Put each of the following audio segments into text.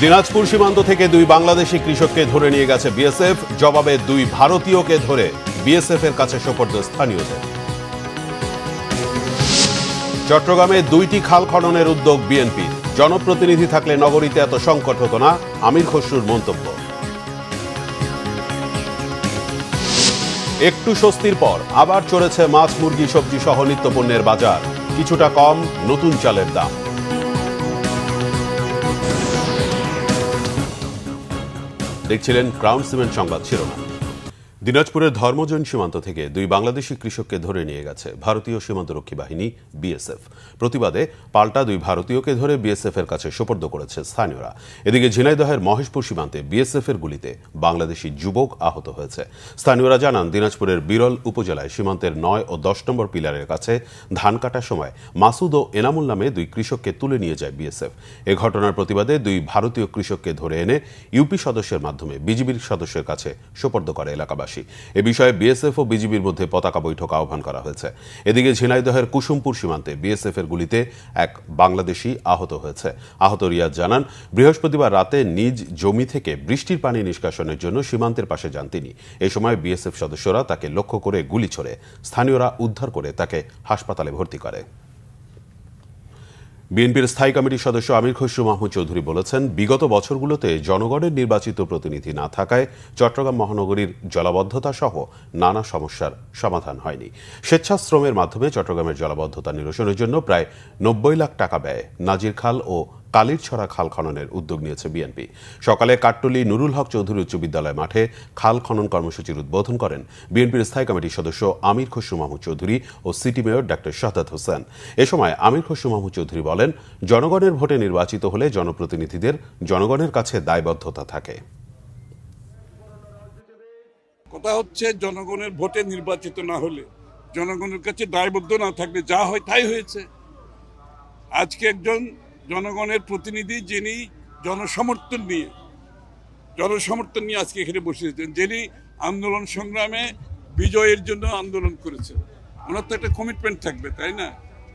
দিনাজপুর সীমান্ত থেকে দুই বাংলাদেশি কৃষককে ধরে নিয়ে গেছে বিএসএফ। জবাবে দুই ভারতীয়কে ধরে বিএসএফ এর কাছে সোপর্দ স্থানীয়দের। চট্টগ্রামে দুইটি খাল খননের উদ্যোগ বিএনপি। জনপ্রতিনিধি থাকলে নগরীতে এত সংকট হতো না, আমির খসরুর মন্তব্য। একটু স্বস্তির পর আবার চড়েছে মাছ, মুরগি, সবজি সহ নিত্যপণ্যের বাজার। কিছুটা কম নতুন চালের দাম। দেখছিলেন ক্রাউন সিমেন্ট সংবাদ শিরোনাম। দিনাজপুরের ধর্মজৈন সীমান্ত থেকে দুই বাংলাদেশি কৃষককে ধরে নিয়ে গেছে ভারতীয় সীমান্তরক্ষী বাহিনী বিএসএফ। প্রতিবাদে পাল্টা দুই ভারতীয়কে ধরে বিএসএফ এর কাছে সোপর্দ করেছে স্থানীয়রা। এদিকে ঝিনাইদহের মহেশপুর সীমান্তে বিএসএফ এর গুলিতে বাংলাদেশি যুবক আহত হয়েছে। স্থানীয়রা জানান, দিনাজপুরের বিরল উপজেলায় সীমান্তের 9 ও 10 নম্বর পিলারের কাছে ধান কাটার সময় মাসুদ ও এনামুল নামে দুই কৃষককে তুলে নিয়ে যায় বিএসএফ। এ ঘটনার প্রতিবাদে দুই ভারতীয় কৃষককে ধরে এনে ইউপি সদস্যের মাধ্যমে বিজিবির সদস্যের কাছে সোপর্দ করে এলাকাবাসী। এ বিষয়ে বিএসএফ ও বিজিবির মধ্যে পতাকা বৈঠক আহ্বান করা হয়েছে। এদিকে ঝিনাইদহের কুসুমপুর সীমান্তে বিএসএফ এর গুলিতে এক বাংলাদেশি আহত হয়েছে। আহত রিয়াদ জানান, বৃহস্পতিবার রাতে নিজ জমি থেকে বৃষ্টির পানি নিষ্কাশনের জন্য সীমান্তের পাশে যান তিনি। এ সময় বিএসএফ সদস্যরা তাকে লক্ষ্য করে গুলি ছোড়ে। স্থানীয়রা উদ্ধার করে তাকে হাসপাতালে ভর্তি করে। বিএনপির স্থায়ী কমিটির সদস্য আমির খসরু মাহমুদ চৌধুরী বলেছেন, বিগত বছরগুলোতে জনগণের নির্বাচিত প্রতিনিধি না থাকায় চট্টগ্রাম মহানগরীর জলাবদ্ধতা সহ নানা সমস্যার সমাধান হয়নি। স্বেচ্ছাশ্রমের মাধ্যমে চট্টগ্রামের জলাবদ্ধতা নিরসনের জন্য প্রায় 90 লাখ টাকা ব্যয়ে নাজির খাল ও কালিরছড়া খাল খননের উদ্যোগ নিয়েছে বিএনপি। সকালে কাট্টলী নুরুল হক চৌধুরী উচ্চ বিদ্যালয় মাঠে খাল খনন কর্মসূচির উদ্বোধন করেন বিএনপির স্থায়ী কমিটির সদস্য আমির খসরু মাহমুদ চৌধুরী ও city mayor doctor Shahadat Hossain. এ সময় আমির খসরু মাহমুদ চৌধুরী বলেন, জনগণের ভোটে নির্বাচিত হলে জনপ্রতিনিধিদের জনগণের কাছে দায়বদ্ধতা থাকে। কথা হচ্ছে, জনগণের ভোটে নির্বাচিত না হলে, জনগণের কাছে দায়বদ্ধ না থাকলে যা হয় তাই হয়েছে। আজকে একজন জনগণের প্রতিনিধি, যিনি জনসমর্থন নিয়ে আজকে এখানে বসেছেন, যিনি আন্দোলন সংগ্রামে বিজয়ের জন্য আন্দোলন করেছেন, ওনার তো একটা কমিটমেন্ট থাকবে, তাই না?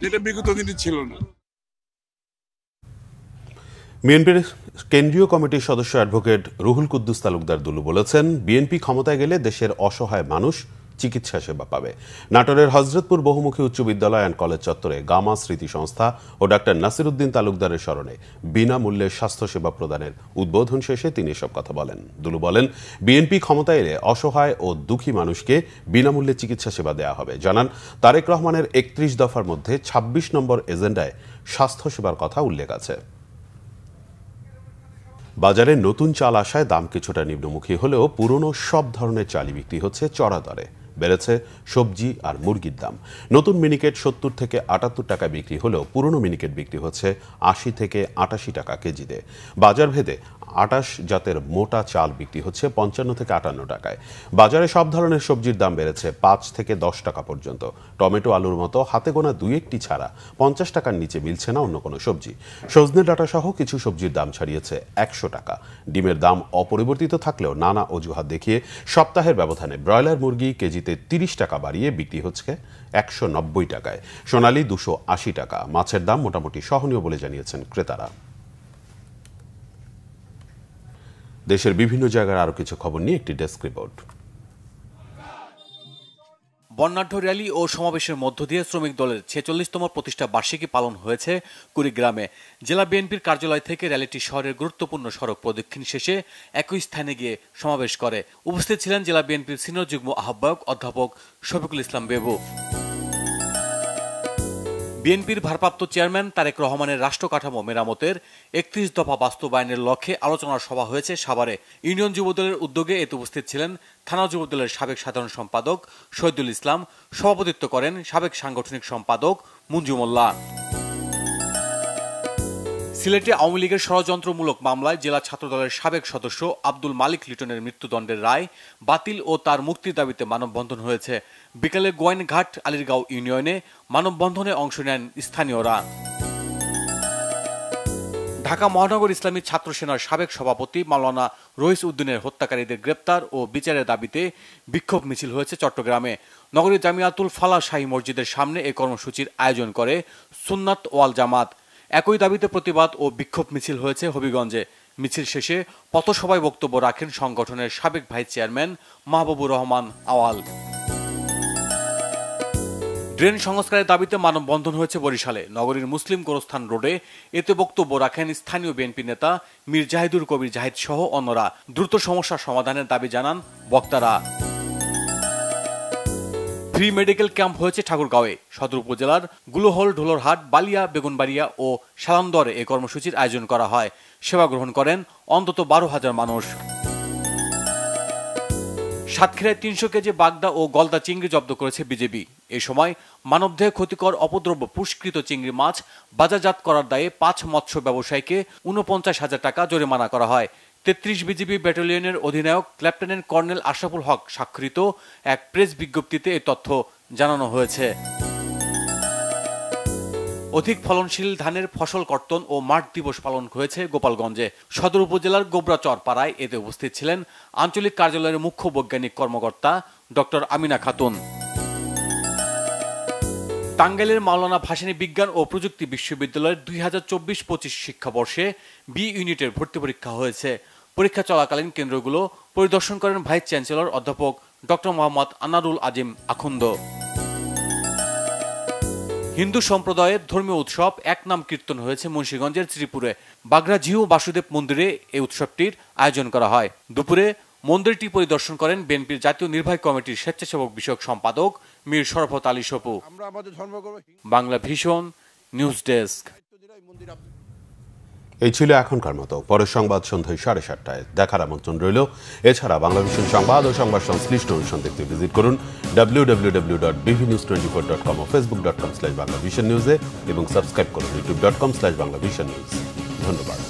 যেটা বিগত দিনে ছিল না। বিএনপির কেন্দ্রীয় কমিটির সদস্য অ্যাডভোকেট রুহুল কুদ্দুস তালুকদার দুলু বলেছেন, বিএনপি ক্ষমতায় গেলে দেশের অসহায় মানুষ চিকিৎসা সেবা পাবে। নাটোরের হযরতপুর বহুমুখী উচ্চ বিদ্যালয় অ্যান্ড কলেজ চত্বরে গামা স্মৃতি সংস্থা ও ডাক্তার নাসিরউদ্দিন তালুকদারের স্মরণে বিনামূল্যে স্বাস্থ্যসেবা প্রদানের উদ্বোধন শেষে তিনি এসব কথা বলেন। দুলু বলেন, বিএনপি ক্ষমতায় এলে অসহায় ও দুঃখী মানুষকে বিনামূল্যে চিকিৎসা সেবা দেওয়া হবে। জানান, তারেক রহমানের 31 দফার মধ্যে 26 নম্বর এজেন্ডায় স্বাস্থ্যসেবার কথা উল্লেখ আছে। বাজারে নতুন চাল আসায় দাম কিছুটা নিম্নমুখী হলেও পুরনো সব ধরনের চালই বিক্রি হচ্ছে চড়া দরে। বেড়েছে সবজি আর মুরগির দাম। নতুন মিনিকেট 70 থেকে 78 টাকা বিক্রি হলেও পুরনো মিনিকেট বিক্রি হচ্ছে 80 থেকে 88 টাকা কেজিতে। বাজার ভেদে 28 জাতের মোটা চাল বিক্রি হচ্ছে 55 থেকে 58 টাকায়। বাজারে সব ধরনের সবজির দাম বেড়েছে 5 থেকে 10 টাকা পর্যন্ত। টমেটো, আলুর মতো হাতে গোনা 2-1টি ছাড়া 50 টাকার নিচে মিলছে না অন্য কোনো সবজি। সজনে ডাঁটা সহ কিছু সবজির দাম ছাড়িয়েছে 100 টাকা। ডিমের দাম অপরিবর্তিত থাকলেও নানা অজুহাত দেখিয়ে সপ্তাহের ব্যবধানে ব্রয়লার মুরগি কেজিতে 30 টাকা বাড়িয়ে বিক্রি হচ্ছে 190 টাকায়। সোনালী 280 টাকা। মাছের দাম মোটামুটি সহনীয় বলে জানিয়েছেন ক্রেতারা। দেশের বিভিন্ন জায়গার আরো কিছু খবর নিয়ে একটি ডেস্ক রিপোর্ট। বর্ণাঢ্য র্যালি ও সমাবেশের মধ্য দিয়ে শ্রমিক দলের 46তম প্রতিষ্ঠা বার্ষিকী পালন হয়েছে কুড়িগ্রামে। জেলা বিএনপির কার্যালয় থেকে র্যালিটি শহরের গুরুত্বপূর্ণ সড়ক প্রদক্ষিণ শেষে একই স্থানে গিয়ে সমাবেশ করে। উপস্থিত ছিলেন জেলা বিএনপির সিনিয়র যুগ্ম আহ্বায়ক অধ্যাপক শফিকুল ইসলাম বেবু। বিএনপির ভারপ্রাপ্ত চেয়ারম্যান তারেক রহমানের রাষ্ট্র কাঠামো মেরামতের 31 দফা বাস্তবায়নের লক্ষ্যে আলোচনা সভা হয়েছে সাভারে। ইউনিয়ন যুবদলের উদ্যোগে এতে উপস্থিত ছিলেন থানা যুবদলের সাবেক সাধারণ সম্পাদক শহীদুল ইসলাম। সভাপতিত্ব করেন সাবেক সাংগঠনিক সম্পাদক মঞ্জু মোল্লা। সিলেটে আওয়ামী লীগের ষড়যন্ত্রমূলক মামলায় জেলা ছাত্রদলের সাবেক সদস্য আব্দুল মালিক লিটনের মৃত্যুদণ্ডের রায় বাতিল ও তার মুক্তির দাবিতে মানববন্ধন হয়েছে। বিকেলে গোয়াইনঘাট আলীরগাঁও ইউনিয়নে মানববন্ধনে অংশ নেন স্থানীয়রা। ঢাকা মহানগর ইসলামী ছাত্র সেনার সাবেক সভাপতি মাওলানা রইস উদ্দিনের হত্যাকারীদের গ্রেপ্তার ও বিচারের দাবিতে বিক্ষোভ মিছিল হয়েছে চট্টগ্রামে। নগরীর জামিয়াতুল ফালাহ শাহী মসজিদের সামনে এই কর্মসূচির আয়োজন করে সুন্নাত ওয়াল জামাত। একই দাবিতে প্রতিবাদ ও বিক্ষোভ মিছিল হয়েছে হবিগঞ্জে। মিছিল শেষে পথসভায় বক্তব্য রাখেন সংগঠনের সাবেক ভাইস চেয়ারম্যান মাহবুবুর রহমান আওয়াল। ড্রেন সংস্কারের দাবিতে মানববন্ধন হয়েছে বরিশালে। নগরীর মুসলিম গোরস্থান রোডে এতে বক্তব্য রাখেন স্থানীয় বিএনপি নেতা মীর জাহিদুর কবির জাহিদ সহ অন্যরা। দ্রুত সমস্যা সমাধানের দাবি জানান বক্তারা। ফ্রি মেডিকেল ক্যাম্প হয়েছে ঠাকুরগাঁওয়ে। সদর উপজেলার গুলোহল, ঢোলরহাট, বালিয়া, বেগুনবাড়িয়া ও সালামদরে এই কর্মসূচির আয়োজন করা হয়। সেবা গ্রহণ করেন অন্তত 12,000 মানুষ। সাতক্ষীরায় 300 কেজি বাগদা ও গলদা চিংড়ি জব্দ করেছে বিজেপি। এ সময় মানবদেহে ক্ষতিকর অপদ্রব্য পুষ্কৃত চিংড়ি মাছ বাজারজাত করার দায়ে 5 মৎস্য ব্যবসায়ীকে 49,000 টাকা জরিমানা করা হয়। 33 বিজিবি ব্যাটালিয়নের অধিনায়ক লেফটেন্যান্ট কর্নেল আশরাফুল হক স্বাক্ষরিত এক প্রেস বিজ্ঞপ্তিতে এই তথ্য জানানো হয়েছে। অধিক ফলনশীল ধানের ফসল কর্তন ও মাঠ দিবস পালন হয়েছে গোপালগঞ্জে। সদর উপজেলার গোবরাচর পাড়ায় এতে উপস্থিত ছিলেন আঞ্চলিক কার্যালয়ের মুখ্য বৈজ্ঞানিক কর্মকর্তা ডক্টর আমিনা খাতুন। টাঙ্গাইলের মাওলানা ভাসানী বিজ্ঞান ও প্রযুক্তি বিশ্ববিদ্যালয়ের 2024-25 শিক্ষাবর্ষে বি ইউনিটের ভর্তি পরীক্ষা হয়েছে। পরীক্ষা চলাকালীন কেন্দ্রগুলো পরিদর্শন করেন ভাইস চ্যান্সেলর অধ্যাপক ডক্টর মোহাম্মদ আনারুল আজিম আখুন্দ। হিন্দু সম্প্রদায়ের ধর্মীয় উৎসব এক নাম কীর্তন হয়েছে মুন্সিগঞ্জের শ্রীপুরে। বাগড়া জিউ বাসুদেব মন্দিরে এই উৎসবটির আয়োজন করা হয়। দুপুরে মন্দিরটি পরিদর্শন করেন বিএনপির জাতীয় নির্বাহী কমিটির স্বেচ্ছাসেবক বিষয়ক সম্পাদক Mir Sharafat Ali Sapu. Bangla vision news desk. এই ছিল এখনকার মতো। পরের সংবাদ সন্ধ্যায় 7:30টায় দেখার আমন্ত্রণ রইল। এছাড়া বাংলা ভিশন সংবাদ ও সংবাদ সংশ্লিষ্ট অনুষ্ঠান দেখতে ভিজিট করুন www.bvnews24.com ও facebook.com/banglavisionnews এবং সাবস্ক্রাইব করুন youtube.com/banglavisionnews। ধন্যবাদ।